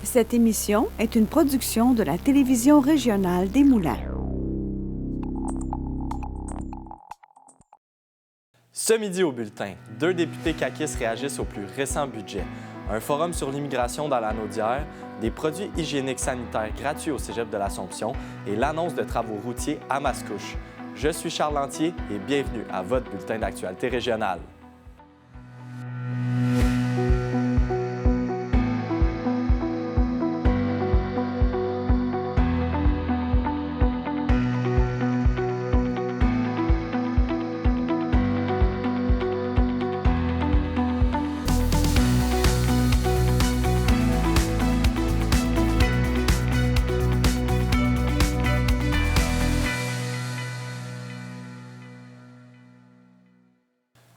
Cette émission est une production de la télévision régionale des Moulins. Ce midi au bulletin, 2 députés caquistes réagissent au plus récent budget, un forum sur l'immigration dans la Naudière, des produits hygiéniques sanitaires gratuits au cégep de l'Assomption et l'annonce de travaux routiers à Mascouche. Je suis Charles Lantier et bienvenue à votre bulletin d'actualité régionale.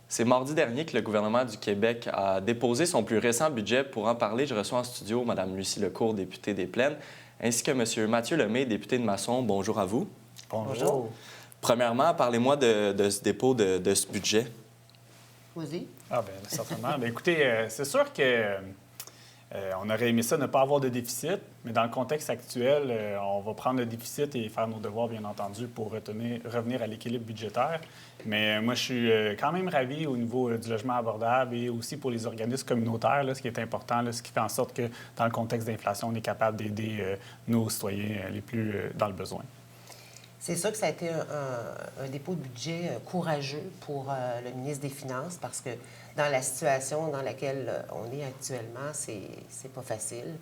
C'est mardi dernier que le gouvernement du Québec a déposé son plus récent budget. Pour en parler, je reçois en studio Mme Lucie Lecourt, députée des Plaines, ainsi que M. Mathieu Lemay, député de Masson. Bonjour à vous. Bonjour. Premièrement, parlez-moi de ce dépôt de ce budget. Vas-y. Ah bien, certainement. Bien, écoutez, c'est sûr que on aurait aimé ça ne pas avoir de déficit, mais dans le contexte actuel, on va prendre le déficit et faire nos devoirs, bien entendu, pour revenir à l'équilibre budgétaire. Mais moi, je suis quand même ravi au niveau du logement abordable et aussi pour les organismes communautaires, là, ce qui est important, là, ce qui fait en sorte que, dans le contexte d'inflation, on est capable d'aider nos citoyens les plus dans le besoin. C'est sûr que ça a été un dépôt de budget courageux pour le ministre des Finances parce que dans la situation dans laquelle on est actuellement, c'est pas facile.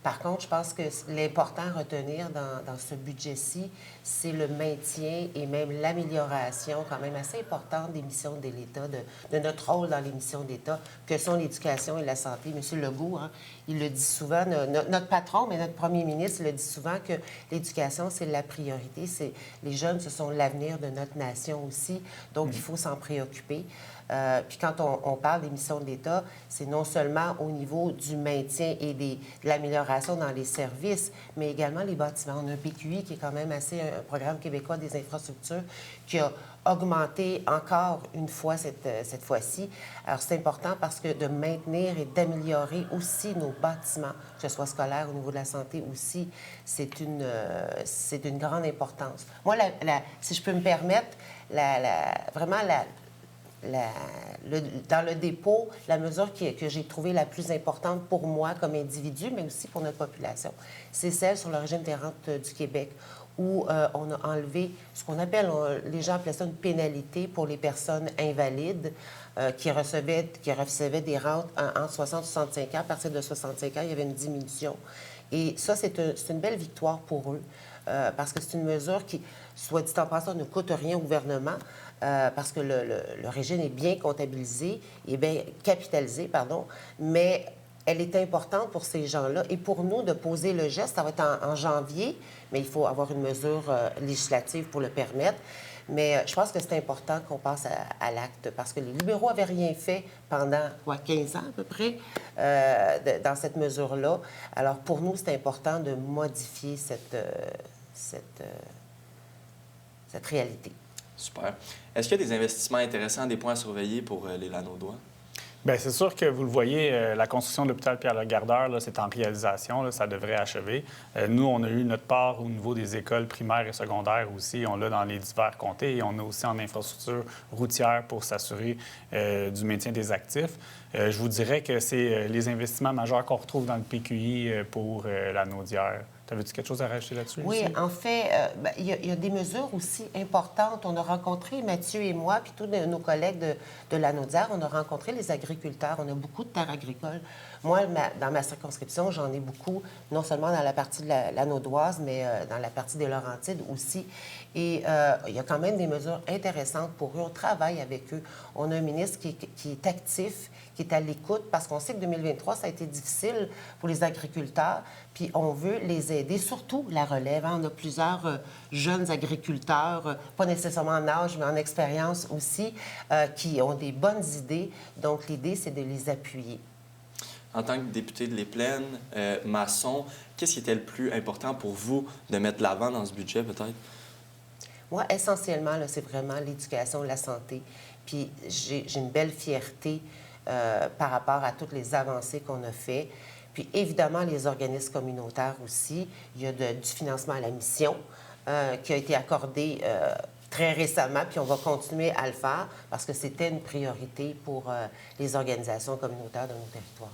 Par contre, je pense que l'important à retenir dans ce budget-ci, c'est le maintien et même l'amélioration quand même assez importante des missions de l'État, de notre rôle dans les missions d'État, que sont l'éducation et la santé. M. Legault, hein, il le dit souvent, notre patron, mais notre premier ministre le dit souvent que l'éducation, c'est la priorité. Les jeunes, ce sont l'avenir de notre nation aussi, donc il faut s'en préoccuper. Puis quand on parle des missions de l'État, c'est non seulement au niveau du maintien et de l'amélioration dans les services, mais également les bâtiments. On a un PQI qui est quand même assez un programme québécois des infrastructures qui a augmenté encore une fois cette fois-ci. Alors, c'est important parce que de maintenir et d'améliorer aussi nos bâtiments, que ce soit scolaire, au niveau de la santé aussi, c'est d'une grande importance. Moi, si je peux me permettre, vraiment dans le dépôt, la mesure que j'ai trouvée la plus importante pour moi comme individu, mais aussi pour notre population, c'est celle sur le régime des rentes du Québec, où on a enlevé ce qu'on appelle, les gens appelaient ça une pénalité pour les personnes invalides qui recevaient des rentes entre 60 et 65 ans. À partir de 65 ans, il y avait une diminution. Et ça, c'est une belle victoire pour eux, parce que c'est une mesure qui, soit dit en passant, ne coûte rien au gouvernement, parce que le régime est bien comptabilisé, est bien capitalisé, pardon, mais elle est importante pour ces gens-là. Et pour nous, de poser le geste, ça va être en janvier, mais il faut avoir une mesure législative pour le permettre. Mais je pense que c'est important qu'on passe à l'acte, parce que les libéraux n'avaient rien fait pendant, 15 ans à peu près, dans cette mesure-là. Alors, pour nous, c'est important de modifier cette réalité. Super. Est-ce qu'il y a des investissements intéressants, des points à surveiller pour les Lanaudois? Bien, c'est sûr que vous le voyez, la construction de l'hôpital Pierre-Legardeur, là, c'est en réalisation, là, ça devrait achever. Nous, on a eu notre part au niveau des écoles primaires et secondaires aussi. On l'a dans les divers comtés et on a aussi en infrastructure routière pour s'assurer du maintien des actifs. Je vous dirais que c'est les investissements majeurs qu'on retrouve dans le PQI pour la Naudière. T'avais-tu quelque chose à rajouter là-dessus? Oui, Lucie? en fait, il y a des mesures aussi importantes. On a rencontré, Mathieu et moi, puis tous nos collègues de la Naudière, on a rencontré les agriculteurs. On a beaucoup de terres agricoles. Moi, dans ma circonscription, j'en ai beaucoup, non seulement dans la partie de la Naudoise, mais dans la partie des Laurentides aussi. Et il y a quand même des mesures intéressantes pour eux. On travaille avec eux. On a un ministre qui est actif, qui est à l'écoute, parce qu'on sait que 2023, ça a été difficile pour les agriculteurs, puis on veut les aider, surtout la relève. Hein. On a plusieurs jeunes agriculteurs, pas nécessairement en âge, mais en expérience aussi, qui ont des bonnes idées. Donc, l'idée, c'est de les appuyer. En tant que député de Les Plaines, Masson, qu'est-ce qui était le plus important pour vous de mettre de l'avant dans ce budget, peut-être? Moi, essentiellement, là, c'est vraiment l'éducation, la santé. Puis j'ai une belle fierté par rapport à toutes les avancées qu'on a faites. Puis évidemment, les organismes communautaires aussi. Il y a du financement à la mission qui a été accordé très récemment, puis on va continuer à le faire parce que c'était une priorité pour les organisations communautaires de nos territoires.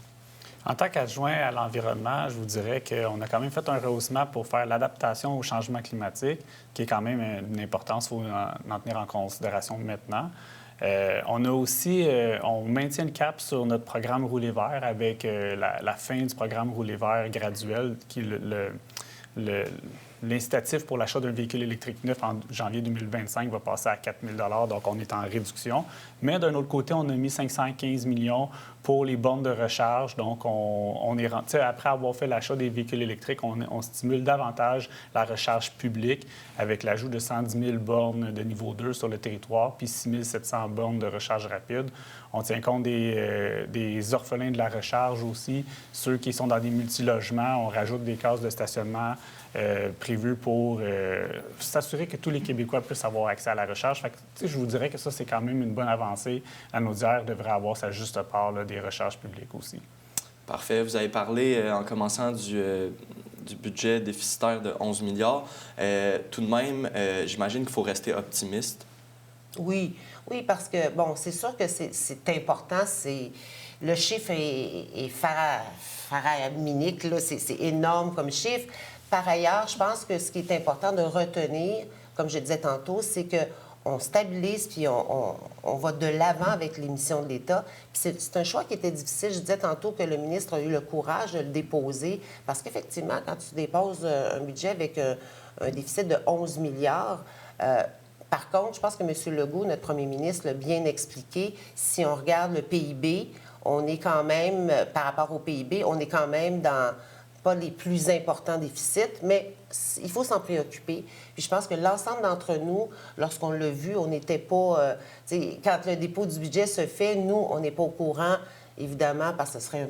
En tant qu'adjoint à l'environnement, je vous dirais qu'on a quand même fait un rehaussement pour faire l'adaptation au changement climatique, qui est quand même une importance, il faut en tenir en considération maintenant. On a aussi, on maintient le cap sur notre programme Rouler vert avec la fin du programme Rouler vert graduel, qui est l'incitatif pour l'achat d'un véhicule électrique neuf en janvier 2025 va passer à 4 000 $, donc on est en réduction. Mais d'un autre côté, on a mis 515 millions pour les bornes de recharge. Donc, on est après avoir fait l'achat des véhicules électriques, on stimule davantage la recharge publique avec l'ajout de 110 000 bornes de niveau 2 sur le territoire, puis 6 700 bornes de recharge rapide. On tient compte des orphelins de la recharge aussi, ceux qui sont dans des multilogements. On rajoute des cases de stationnement prévues pour s'assurer que tous les Québécois puissent avoir accès à la recharge. Fait que, je vous dirais que ça, c'est quand même une bonne avancée. La Naudière devrait avoir sa juste part là, des recharges publiques aussi. Parfait. Vous avez parlé, en commençant, du budget déficitaire de 11 milliards. Tout de même, j'imagine qu'il faut rester optimiste. Oui, parce que, bon, c'est sûr que c'est important. Le chiffre est faraminque, là, c'est énorme comme chiffre. Par ailleurs, je pense que ce qui est important de retenir, comme je disais tantôt, c'est qu'on stabilise puis on va de l'avant avec les missions de l'État. Puis c'est un choix qui était difficile. Je disais tantôt que le ministre a eu le courage de le déposer parce qu'effectivement, quand tu déposes un budget avec un déficit de 11 milliards, par contre, je pense que M. Legault, notre premier ministre, l'a bien expliqué. Si on regarde le PIB, on est quand même, par rapport au PIB, on est quand même dans pas les plus importants déficits, mais il faut s'en préoccuper. Puis je pense que l'ensemble d'entre nous, lorsqu'on l'a vu, on n'était pas... quand le dépôt du budget se fait, nous, on n'est pas au courant, évidemment, parce que ce serait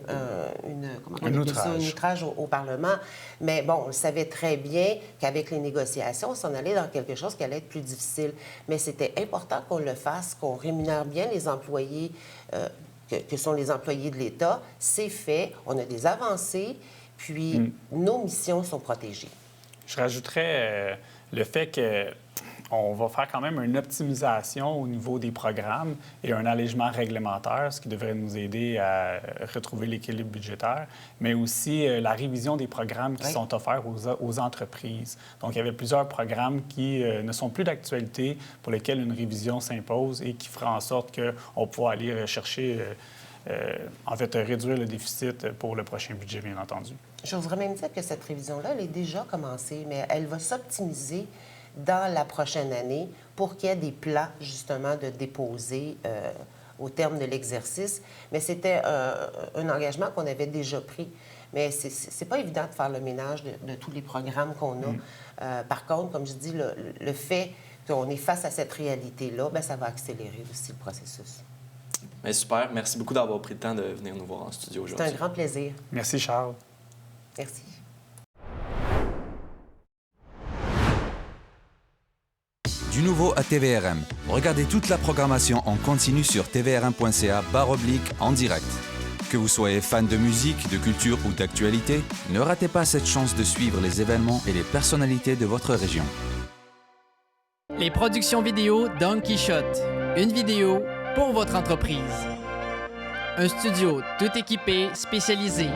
un outrage au Parlement. Mais bon, on le savait très bien qu'avec les négociations, on s'en allait dans quelque chose qui allait être plus difficile. Mais c'était important qu'on le fasse, qu'on rémunère bien les employés que sont les employés de l'État. C'est fait, on a des avancées, puis nos missions sont protégées. Je rajouterais le fait qu'on va faire quand même une optimisation au niveau des programmes et un allègement réglementaire, ce qui devrait nous aider à retrouver l'équilibre budgétaire, mais aussi la révision des programmes qui sont offerts aux entreprises. Donc, il y avait plusieurs programmes qui ne sont plus d'actualité, pour lesquels une révision s'impose et qui fera en sorte qu'on pourra aller chercher... en fait, réduire le déficit pour le prochain budget, bien entendu. J'oserais même dire que cette révision-là, elle est déjà commencée, mais elle va s'optimiser dans la prochaine année pour qu'il y ait des plans, justement, de déposer au terme de l'exercice. Mais c'était un engagement qu'on avait déjà pris. Mais c'est pas évident de faire le ménage de tous les programmes qu'on a. Par contre, comme je dis, le fait qu'on est face à cette réalité-là, bien, ça va accélérer aussi le processus. Mais super. Merci beaucoup d'avoir pris le temps de venir nous voir en studio aujourd'hui. C'est un grand plaisir. Merci, Charles. Merci. Du nouveau à TVRM. Regardez toute la programmation en continu sur tvrm.ca/en direct. Que vous soyez fan de musique, de culture ou d'actualité, ne ratez pas cette chance de suivre les événements et les personnalités de votre région. Les productions vidéo Don Quichotte. Une vidéo pour votre entreprise. Un studio tout équipé, spécialisé.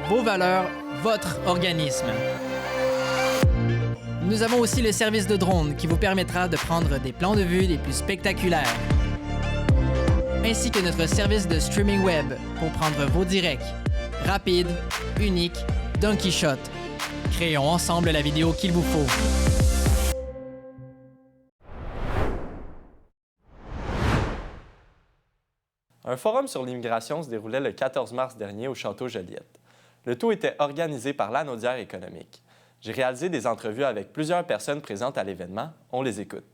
Vos valeurs, votre organisme. Nous avons aussi le service de drone qui vous permettra de prendre des plans de vue les plus spectaculaires. Ainsi que notre service de streaming web pour prendre vos directs. Rapide, unique, Don Quichotte. Créons ensemble la vidéo qu'il vous faut. Un forum sur l'immigration se déroulait le 14 mars dernier au Château Joliette. Le tout était organisé par la Naudière économique. J'ai réalisé des entrevues avec plusieurs personnes présentes à l'événement. On les écoute.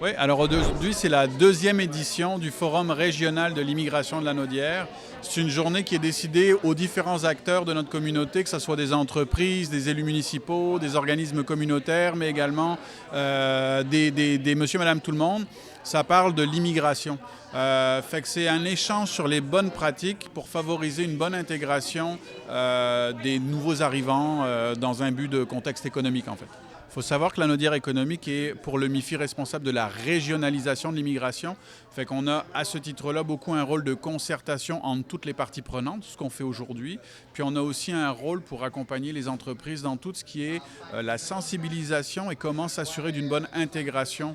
Oui, alors aujourd'hui, c'est la deuxième édition du Forum régional de l'immigration de la Naudière. C'est une journée qui est décidée aux différents acteurs de notre communauté, que ce soit des entreprises, des élus municipaux, des organismes communautaires, mais également des monsieur, madame, tout le monde. Ça parle de l'immigration. Fait que c'est un échange sur les bonnes pratiques pour favoriser une bonne intégration des nouveaux arrivants dans un but de contexte économique, en fait. Il faut savoir que la Naudière économique est, pour le MIFI, responsable de la régionalisation de l'immigration. Fait qu'on a, à ce titre-là, beaucoup un rôle de concertation entre toutes les parties prenantes, ce qu'on fait aujourd'hui. Puis on a aussi un rôle pour accompagner les entreprises dans tout ce qui est la sensibilisation et comment s'assurer d'une bonne intégration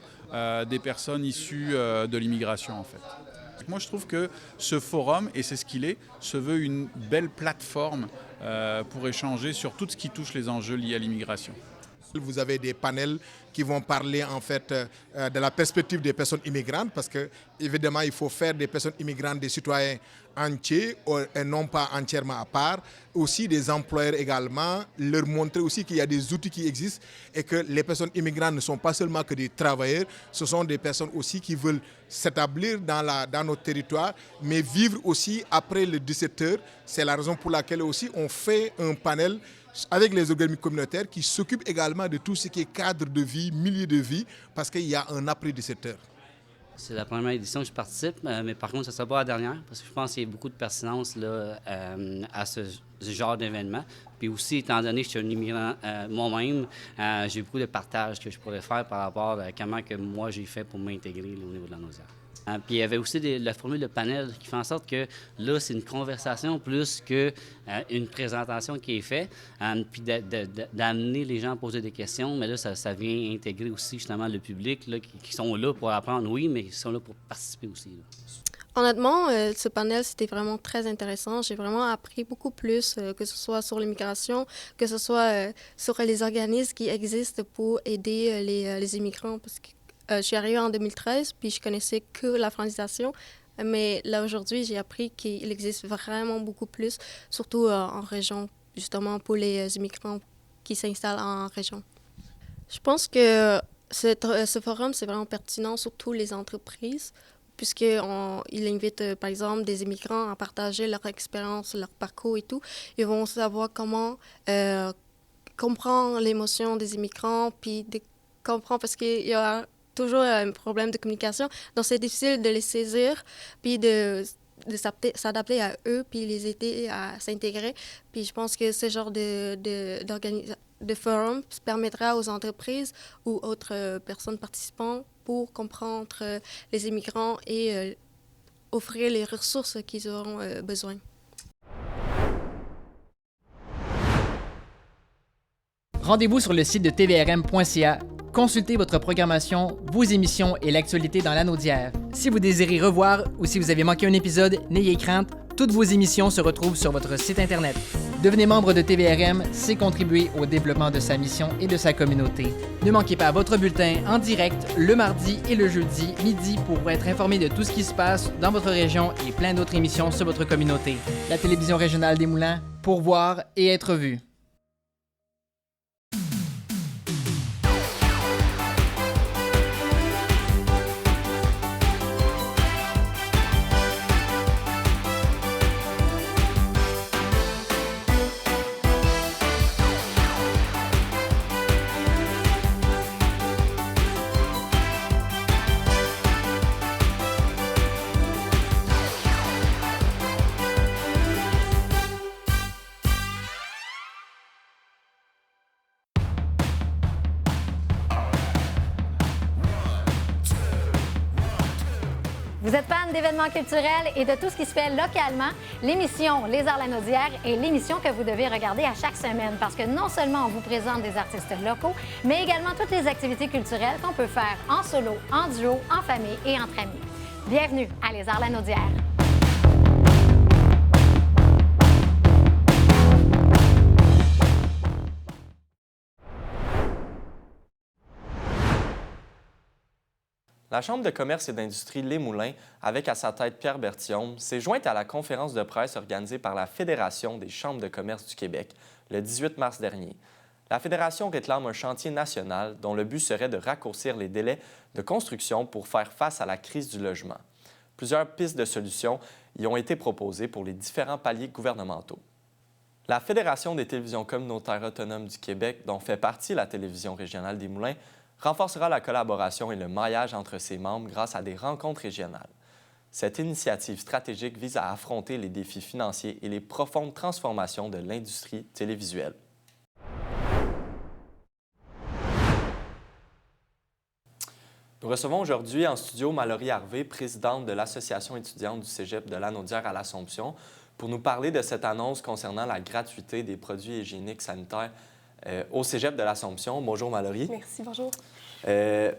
des personnes issues de l'immigration, en fait. Moi, je trouve que ce forum, et c'est ce qu'il est, se veut une belle plateforme pour échanger sur tout ce qui touche les enjeux liés à l'immigration. Vous avez des panels qui vont parler en fait de la perspective des personnes immigrantes parce que évidemment il faut faire des personnes immigrantes des citoyens entiers et non pas entièrement à part. Aussi des employeurs également, leur montrer aussi qu'il y a des outils qui existent et que les personnes immigrantes ne sont pas seulement que des travailleurs, ce sont des personnes aussi qui veulent s'établir dans notre territoire, mais vivre aussi après les 17 heures. C'est la raison pour laquelle aussi on fait un panel avec les organismes communautaires qui s'occupent également de tout ce qui est cadre de vie, milieu de vie, parce qu'il y a un après 17 heures. C'est la première édition que je participe, mais par contre, ce ne sera pas la dernière, parce que je pense qu'il y a beaucoup de pertinence là, à ce genre d'événement. Puis aussi, étant donné que je suis un immigrant moi-même, j'ai beaucoup de partages que je pourrais faire par rapport à comment que moi j'ai fait pour m'intégrer au niveau de la Naudière. Puis il y avait aussi la formule de panel qui fait en sorte que là, c'est une conversation plus qu'une présentation qui est faite, puis d'amener les gens à poser des questions. Mais là, ça vient intégrer aussi justement le public là, qui sont là pour apprendre, oui, mais qui sont là pour participer aussi. Là. Honnêtement, ce panel, c'était vraiment très intéressant. J'ai vraiment appris beaucoup plus, que ce soit sur l'immigration, que ce soit sur les organismes qui existent pour aider les immigrants. Parce que je suis arrivée en 2013, puis je connaissais que la francisation. Mais là, aujourd'hui, j'ai appris qu'il existe vraiment beaucoup plus, surtout en région, justement pour les immigrants qui s'installent en région. Je pense que ce forum, c'est vraiment pertinent, surtout les entreprises, puisqu'il invite, par exemple, des immigrants à partager leur expérience, leur parcours et tout. Ils vont savoir comment comprendre l'émotion des immigrants, puis de comprendre, parce qu'il y a toujours un problème de communication. Donc, c'est difficile de les saisir, puis de s'adapter à eux, puis les aider à s'intégrer. Puis je pense que ce genre de forum permettra aux entreprises ou autres personnes participantes pour comprendre les immigrants et offrir les ressources qu'ils auront besoin. Rendez-vous sur le site de tvrm.ca. Consultez votre programmation, vos émissions et l'actualité dans la Naudière. Si vous désirez revoir ou si vous avez manqué un épisode, n'ayez crainte, toutes vos émissions se retrouvent sur votre site Internet. Devenez membre de TVRM, c'est contribuer au développement de sa mission et de sa communauté. Ne manquez pas votre bulletin en direct le mardi et le jeudi midi pour être informé de tout ce qui se passe dans votre région et plein d'autres émissions sur votre communauté. La télévision régionale des Moulins, pour voir et être vue. Vous êtes fan d'événements culturels et de tout ce qui se fait localement, l'émission Les Arts la Naudière est l'émission que vous devez regarder à chaque semaine parce que non seulement on vous présente des artistes locaux, mais également toutes les activités culturelles qu'on peut faire en solo, en duo, en famille et entre amis. Bienvenue à Les Arts la Naudière. La Chambre de commerce et d'industrie Les Moulins, avec à sa tête Pierre Berthiaume, s'est jointe à la conférence de presse organisée par la Fédération des chambres de commerce du Québec le 18 mars dernier. La Fédération réclame un chantier national dont le but serait de raccourcir les délais de construction pour faire face à la crise du logement. Plusieurs pistes de solutions y ont été proposés pour les différents paliers gouvernementaux. La Fédération des télévisions communautaires autonomes du Québec, dont fait partie la télévision régionale des Moulins, renforcera la collaboration et le maillage entre ses membres grâce à des rencontres régionales. Cette initiative stratégique vise à affronter les défis financiers et les profondes transformations de l'industrie télévisuelle. Nous recevons aujourd'hui en studio Mallory Harvey, présidente de l'Association étudiante du Cégep de Lanaudière à l'Assomption, pour nous parler de cette annonce concernant la gratuité des produits hygiéniques sanitaires au Cégep de l'Assomption. Bonjour Mallory. Merci, bonjour.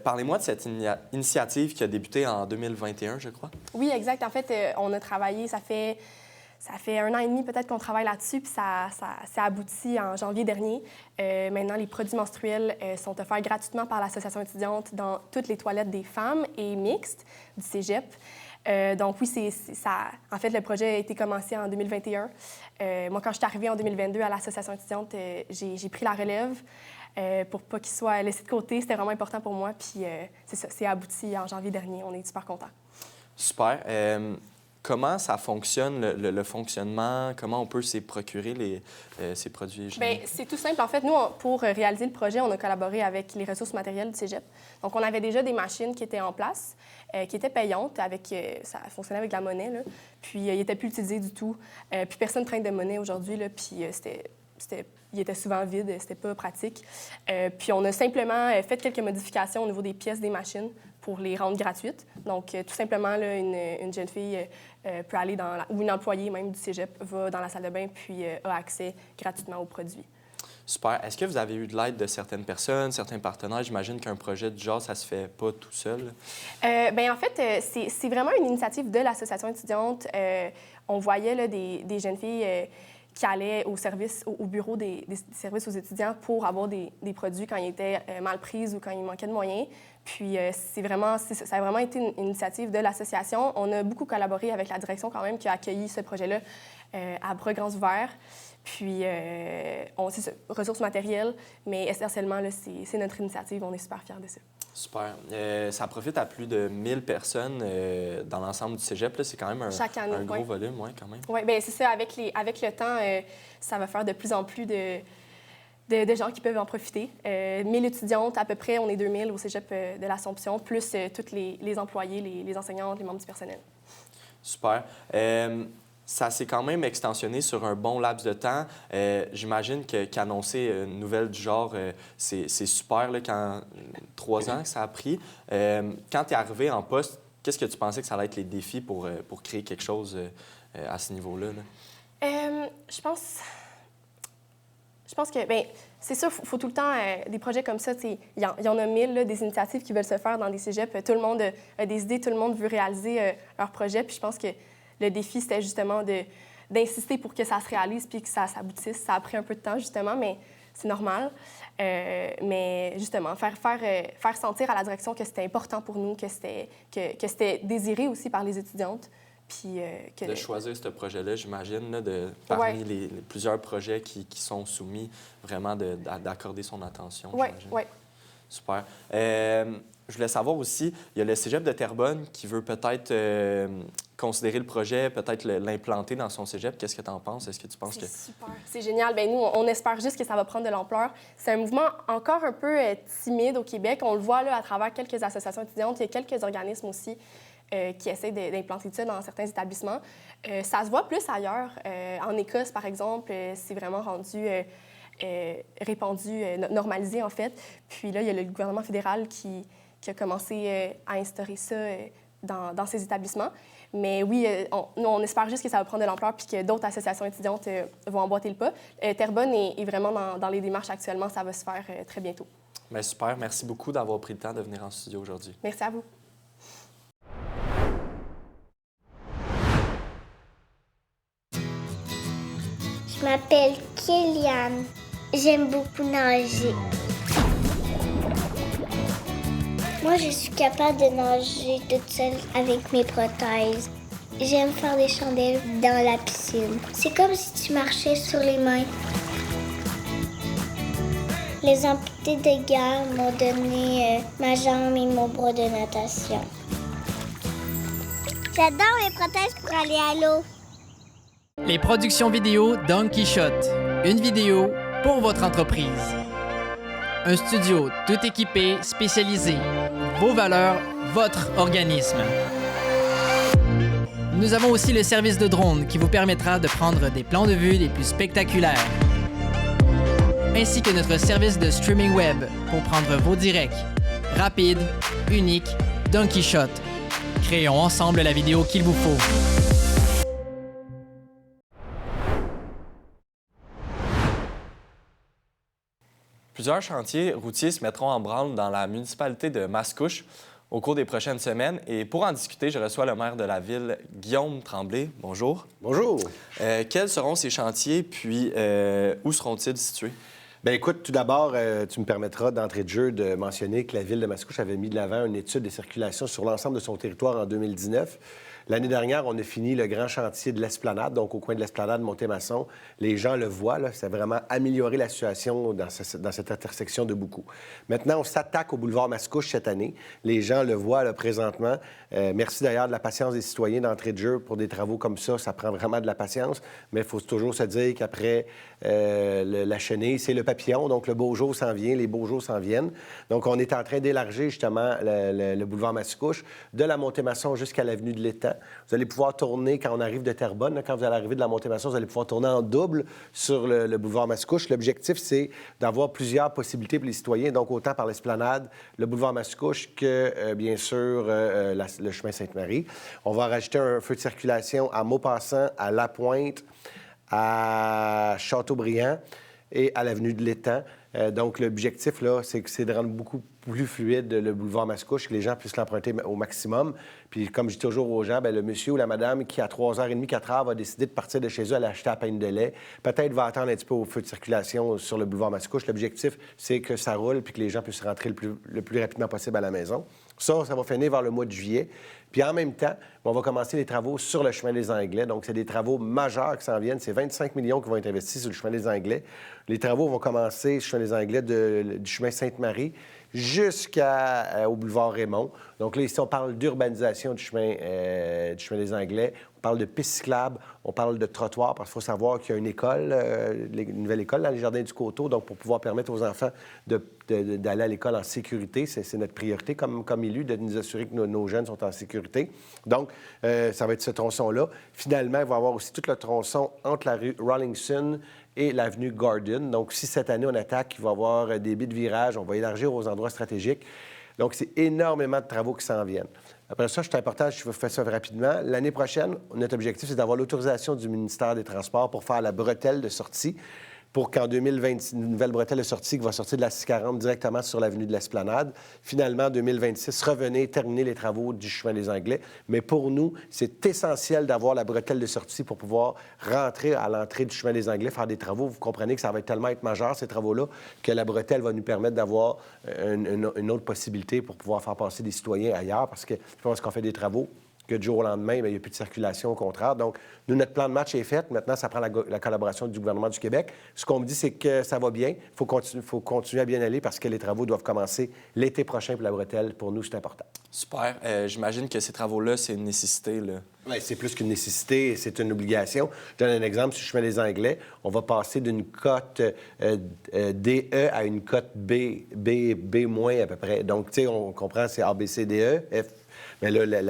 Parlez-moi de cette initiative qui a débuté en 2021, je crois. Oui, exact. En fait, on a travaillé, ça fait 1 an et demi peut-être qu'on travaille là-dessus, puis ça aboutit en janvier dernier. Maintenant, les produits menstruels sont offerts gratuitement par l'Association étudiante dans toutes les toilettes des femmes et mixtes du Cégep. Donc oui, en fait, le projet a été commencé en 2021. Moi, quand je suis arrivée en 2022 à l'Association étudiante, j'ai pris la relève pour pas qu'il soit laissé de côté. C'était vraiment important pour moi, puis c'est ça, c'est abouti en janvier dernier. On est super contents. Super. Comment ça fonctionne, le fonctionnement? Comment on peut se procurer ces produits hygiéniques? Bien, c'est tout simple. En fait, nous, pour réaliser le projet, on a collaboré avec les ressources matérielles du Cégep. Donc, on avait déjà des machines qui étaient en place, qui étaient payantes. Ça fonctionnait avec de la monnaie, là. Puis, ils n'étaient plus utilisés du tout. Puis, personne ne prête de monnaie aujourd'hui, là. Puis, il était souvent vide, c'était pas pratique. Puis, on a simplement fait quelques modifications au niveau des pièces des machines pour les rendre gratuites. Donc, tout simplement, là, une jeune fille peut aller ou une employée même du Cégep va dans la salle de bain puis a accès gratuitement aux produits. Super. Est-ce que vous avez eu de l'aide de certaines personnes, certains partenaires? J'imagine qu'un projet du genre, ça se fait pas tout seul. Bien, en fait, c'est vraiment une initiative de l'association étudiante. On voyait là, des jeunes filles qui allaient au bureau des services aux étudiants pour avoir des produits quand ils étaient mal pris ou quand il manquait de moyens. Puis ça a vraiment été une initiative de l'association. On a beaucoup collaboré avec la direction quand même qui a accueilli ce projet-là à bras grands ouverts. Puis, c'est ça, ressources matérielles, mais essentiellement, là, c'est notre initiative. On est super fiers de ça. Super. Ça profite à plus de 1000 personnes dans l'ensemble du Cégep. C'est quand même un gros volume, ouais, quand même. Oui, bien, c'est ça. Avec le temps, ça va faire de plus en plus de gens qui peuvent en profiter. 1000 étudiantes à peu près, on est 2000 au Cégep de l'Assomption, plus tous les employés, les enseignantes, les membres du personnel. Super. Ça s'est quand même extensionné sur un bon laps de temps. J'imagine qu'annoncer une nouvelle du genre, c'est super, là, 3 ans que ça a pris. Quand tu es arrivé en poste, qu'est-ce que tu pensais que ça allait être les défis pour créer quelque chose à ce niveau-là? Je pense que, bien, c'est sûr, il faut tout le temps des projets comme ça. Il y en a 1000, là, des initiatives qui veulent se faire dans des cégeps. Tout le monde a des idées, tout le monde veut réaliser leur projet. Puis je pense que le défi, c'était justement d'insister pour que ça se réalise puis que ça s'aboutisse. Ça a pris un peu de temps, justement, mais c'est normal. Mais justement, faire sentir à la direction que c'était important pour nous, que c'était désiré aussi par les étudiantes. Puis, de choisir ce projet-là, j'imagine, là, parmi les plusieurs projets qui sont soumis, vraiment d'accorder son attention. Oui. Super. Je voulais savoir aussi, il y a le Cégep de Terrebonne qui veut peut-être considérer le projet, peut-être l'implanter dans son cégep. Qu'est-ce que tu en penses? Est-ce que tu penses que... C'est super. C'est génial. Bien, nous, on espère juste que ça va prendre de l'ampleur. C'est un mouvement encore un peu timide au Québec. On le voit là, à travers quelques associations étudiantes. Il y a quelques organismes aussi qui essaient d'implanter ça dans certains établissements. Ça se voit plus ailleurs. En Écosse, par exemple, c'est vraiment rendu... répandu, normalisé, en fait. Puis là, il y a le gouvernement fédéral qui a commencé à instaurer ça dans ces établissements. Mais oui, on espère juste que ça va prendre de l'ampleur puis que d'autres associations étudiantes vont emboîter le pas. Terrebonne est vraiment dans les démarches actuellement. Ça va se faire très bientôt. Bien, super. Merci beaucoup d'avoir pris le temps de venir en studio aujourd'hui. Merci à vous. Je m'appelle Kéliane. J'aime beaucoup nager. Moi, je suis capable de nager toute seule avec mes prothèses. J'aime faire des chandelles dans la piscine. C'est comme si tu marchais sur les mains. Les amputés de guerre m'ont donné ma jambe et mon bras de natation. J'adore mes prothèses pour aller à l'eau. Les productions vidéo Don Quichotte. Une vidéo pour votre entreprise. Un studio tout équipé, spécialisé. Vos valeurs, votre organisme. Nous avons aussi le service de drone qui vous permettra de prendre des plans de vue les plus spectaculaires. Ainsi que notre service de streaming web pour prendre vos directs. Rapide, unique, Don Quichotte. Créons ensemble la vidéo qu'il vous faut. Plusieurs chantiers routiers se mettront en branle dans la municipalité de Mascouche au cours des prochaines semaines. Et pour en discuter, je reçois le maire de la ville, Guillaume Tremblay. Bonjour. Bonjour. Quels seront ces chantiers, puis où seront-ils situés? Bien, écoute, tout d'abord, tu me permettras d'entrée de jeu de mentionner que la ville de Mascouche avait mis de l'avant une étude de circulation sur l'ensemble de son territoire en 2019. L'année dernière, on a fini le grand chantier de l'Esplanade, donc au coin de l'Esplanade, Montémasson. Les gens le voient, là, ça a vraiment amélioré la situation dans cette intersection de beaucoup. Maintenant, on s'attaque au boulevard Mascouche cette année. Les gens le voient là, présentement. Merci d'ailleurs de la patience des citoyens d'entrée de jeu pour des travaux comme ça. Ça prend vraiment de la patience, mais il faut toujours se dire qu'après la chenille, c'est le papillon. Donc, le beau jour s'en vient, les beaux jours s'en viennent. Donc, on est en train d'élargir justement le boulevard Mascouche de la Montémasson jusqu'à l'avenue de l'Étang. Vous allez pouvoir tourner quand on arrive de Terrebonne. Là, quand vous allez arriver de la Montémasson, vous allez pouvoir tourner en double sur le boulevard Mascouche. L'objectif, c'est d'avoir plusieurs possibilités pour les citoyens, donc autant par l'Esplanade, le boulevard Mascouche que, bien sûr, le chemin Sainte-Marie. On va rajouter un feu de circulation à Maupassant, à Lapointe, à Châteaubriand et à l'avenue de l'Étang. Donc, l'objectif, là, c'est de rendre beaucoup plus fluide le boulevard Mascouche, que les gens puissent l'emprunter au maximum. Puis, comme je dis toujours aux gens, bien, le monsieur ou la madame qui, à 3h30, 4h, va décider de partir de chez eux, aller acheter à peine de lait, peut-être va attendre un petit peu au feu de circulation sur le boulevard Mascouche. L'objectif, c'est que ça roule puis que les gens puissent rentrer le plus rapidement possible à la maison. Ça va finir vers le mois de juillet. Puis en même temps, on va commencer les travaux sur le chemin des Anglais. Donc, c'est des travaux majeurs qui s'en viennent. C'est 25 millions qui vont être investis sur le chemin des Anglais. Les travaux vont commencer sur le chemin des Anglais du chemin Sainte-Marie jusqu'au boulevard Raymond. Donc là, ici, on parle d'urbanisation du chemin des Anglais. On parle de pistes cyclables, on parle de trottoirs, parce qu'il faut savoir qu'il y a une école, une nouvelle école dans les Jardins du Coteau, donc pour pouvoir permettre aux enfants d'aller à l'école en sécurité. C'est notre priorité comme élu, de nous assurer que nos jeunes sont en sécurité. Donc, ça va être ce tronçon-là. Finalement, il va y avoir aussi tout le tronçon entre la rue Rawlinson et l'avenue Garden. Donc, si cette année, on attaque, il va y avoir des bits de virage, on va élargir aux endroits stratégiques. Donc, c'est énormément de travaux qui s'en viennent. Après ça, c'est important, je vais faire ça rapidement. L'année prochaine, notre objectif, c'est d'avoir l'autorisation du ministère des Transports pour faire la bretelle de sortie, pour qu'en 2026, une nouvelle bretelle de sortie qui va sortir de la 640 directement sur l'avenue de l'Esplanade. Finalement, en 2026, revenez, terminer les travaux du chemin des Anglais. Mais pour nous, c'est essentiel d'avoir la bretelle de sortie pour pouvoir rentrer à l'entrée du chemin des Anglais, faire des travaux. Vous comprenez que ça va tellement être majeur, ces travaux-là, que la bretelle va nous permettre d'avoir une autre possibilité pour pouvoir faire passer des citoyens ailleurs, parce que je pense qu'on fait des travaux que du jour au lendemain, il n'y a plus de circulation, au contraire. Donc, nous, notre plan de match est fait. Maintenant, ça prend la collaboration du gouvernement du Québec. Ce qu'on me dit, c'est que ça va bien. Il faut continuer à bien aller parce que les travaux doivent commencer l'été prochain pour la bretelle. Pour nous, c'est important. Super. J'imagine que ces travaux-là, c'est une nécessité, là. Oui, c'est plus qu'une nécessité, c'est une obligation. Je donne un exemple. Sur le chemin des Anglais, on va passer d'une cote DE à une cote B- à peu près. Donc, tu sais, on comprend, c'est A, B, C, D, E, F. Mais là,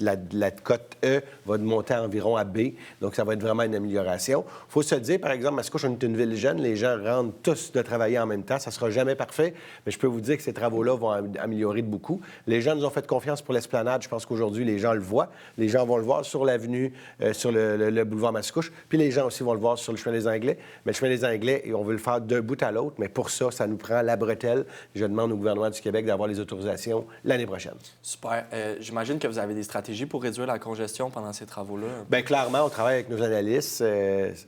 la cote E va monter environ à B. Donc, ça va être vraiment une amélioration. Il faut se dire, par exemple, Mascouche, on est une ville jeune. Les gens rentrent tous de travailler en même temps. Ça ne sera jamais parfait. Mais je peux vous dire que ces travaux-là vont améliorer de beaucoup. Les gens nous ont fait confiance pour l'Esplanade. Je pense qu'aujourd'hui, les gens le voient. Les gens vont le voir sur l'avenue, sur le boulevard Mascouche. Puis les gens aussi vont le voir sur le chemin des Anglais. Mais le chemin des Anglais, on veut le faire d'un bout à l'autre. Mais pour ça, ça nous prend la bretelle. Je demande au gouvernement du Québec d'avoir les autorisations l'année prochaine. Super. J'imagine que vous avez des stratégies pour réduire la congestion pendant ces travaux-là. Bien, clairement, on travaille avec nos analystes.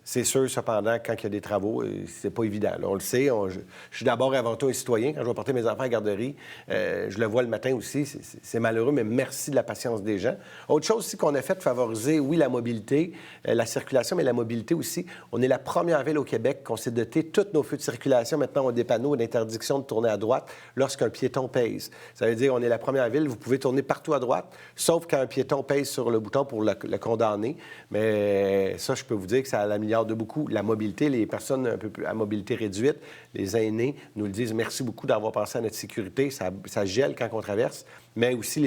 C'est sûr, cependant, quand il y a des travaux, c'est pas évident. Là, on le sait. Je suis d'abord et avant tout un citoyen. Quand je vais porter mes enfants à la garderie, je le vois le matin aussi. C'est malheureux, mais merci de la patience des gens. Autre chose aussi qu'on a fait, favoriser, oui, la mobilité, la circulation, mais la mobilité aussi. On est la première ville au Québec qu'on s'est doté tous nos feux de circulation. Maintenant, on a des panneaux d'interdiction de tourner à droite lorsqu'un piéton pèse. Ça veut dire qu'on est la première ville. Vous pouvez tourner partout partout à droite, sauf quand un piéton pèse sur le bouton pour le condamner. Mais ça, je peux vous dire que ça améliore de beaucoup la mobilité. Les personnes un peu plus à mobilité réduite, les aînés, nous le disent, merci beaucoup d'avoir pensé à notre sécurité. Ça gèle quand on traverse, mais aussi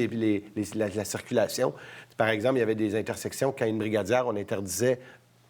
la circulation. Par exemple, il y avait des intersections, quand une brigadière, on interdisait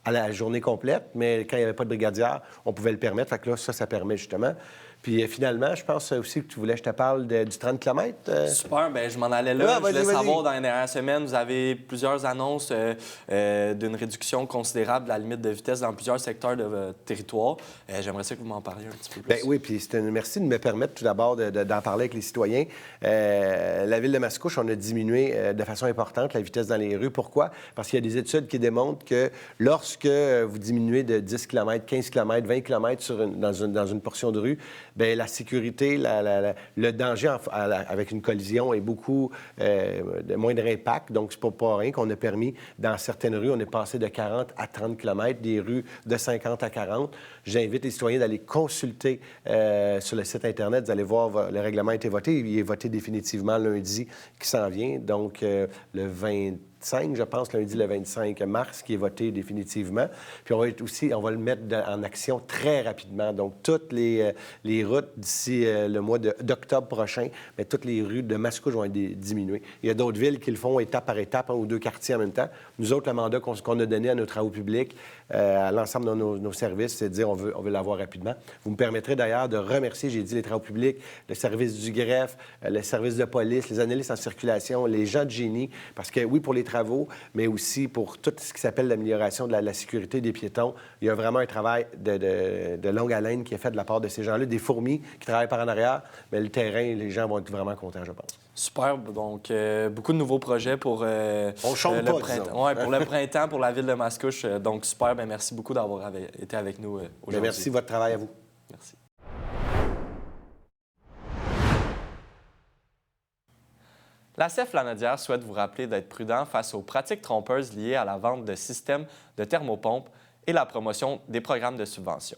à la journée complète, mais quand il n'y avait pas de brigadière, on pouvait le permettre. Fait que là, ça permet justement. Puis finalement, je pense aussi que tu voulais que je te parle du 30 km. Super, bien, je m'en allais là. Je voulais savoir, dans les dernières semaines, vous avez plusieurs annonces d'une réduction considérable de la limite de vitesse dans plusieurs secteurs de votre territoire. J'aimerais ça que vous m'en parliez un petit peu plus. Bien, oui, puis merci de me permettre tout d'abord d'en parler avec les citoyens. La ville de Mascouche, on a diminué de façon importante la vitesse dans les rues. Pourquoi? Parce qu'il y a des études qui démontrent que lorsque vous diminuez de 10 km, 15 km, 20 km dans une portion de rue, bien, la sécurité, le danger avec une collision est beaucoup de moindre impact. Donc, c'est pas rien qu'on a permis, dans certaines rues, on est passé de 40 à 30 km, des rues de 50 à 40. J'invite les citoyens d'aller consulter sur le site Internet. Vous allez voir, le règlement a été voté. Il est voté définitivement lundi qui s'en vient, donc le 25, je pense, lundi le 25 mars, qui est voté définitivement. Puis on va le mettre en action très rapidement. Donc, toutes les routes d'ici le mois d'octobre prochain, mais toutes les rues de Mascouche vont être diminuées. Il y a d'autres villes qui le font étape par étape, 1 ou 2 quartiers en même temps. Nous autres, le mandat qu'on a donné à nos travaux publics, à l'ensemble de nos services, c'est de dire on veut l'avoir rapidement. Vous me permettrez d'ailleurs de remercier, j'ai dit, les travaux publics, le service du greffe, le service de police, les analystes en circulation, les gens de génie, parce que oui, pour les travaux, mais aussi pour tout ce qui s'appelle l'amélioration de la sécurité des piétons. Il y a vraiment un travail de longue haleine qui est fait de la part de ces gens-là, des fourmis qui travaillent par en arrière, mais le terrain, les gens vont être vraiment contents, je pense. Super. Donc, beaucoup de nouveaux projets pour le printemps. Ouais, pour le printemps, pour la ville de Mascouche. Donc, super. Bien, merci beaucoup d'avoir été avec nous aujourd'hui. Merci, votre travail à vous. Merci. La CEF Lanaudière souhaite vous rappeler d'être prudent face aux pratiques trompeuses liées à la vente de systèmes de thermopompes et la promotion des programmes de subvention.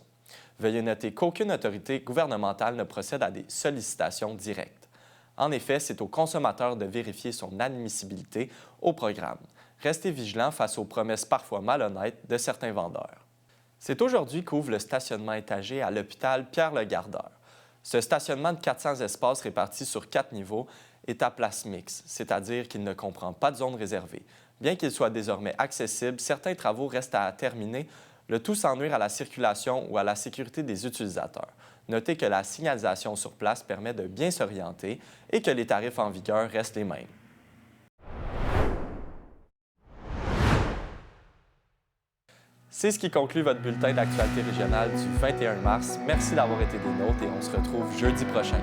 Veuillez noter qu'aucune autorité gouvernementale ne procède à des sollicitations directes. En effet, c'est au consommateur de vérifier son admissibilité au programme. Restez vigilant face aux promesses parfois malhonnêtes de certains vendeurs. C'est aujourd'hui qu'ouvre le stationnement étagé à l'hôpital Pierre-le-Gardeur. Ce stationnement de 400 espaces répartis sur 4 niveaux est à place mixte, c'est-à-dire qu'il ne comprend pas de zone réservée. Bien qu'il soit désormais accessible, certains travaux restent à terminer, le tout sans nuire à la circulation ou à la sécurité des utilisateurs. Notez que la signalisation sur place permet de bien s'orienter et que les tarifs en vigueur restent les mêmes. C'est ce qui conclut votre bulletin d'actualité régionale du 21 mars. Merci d'avoir été des nôtres et on se retrouve jeudi prochain.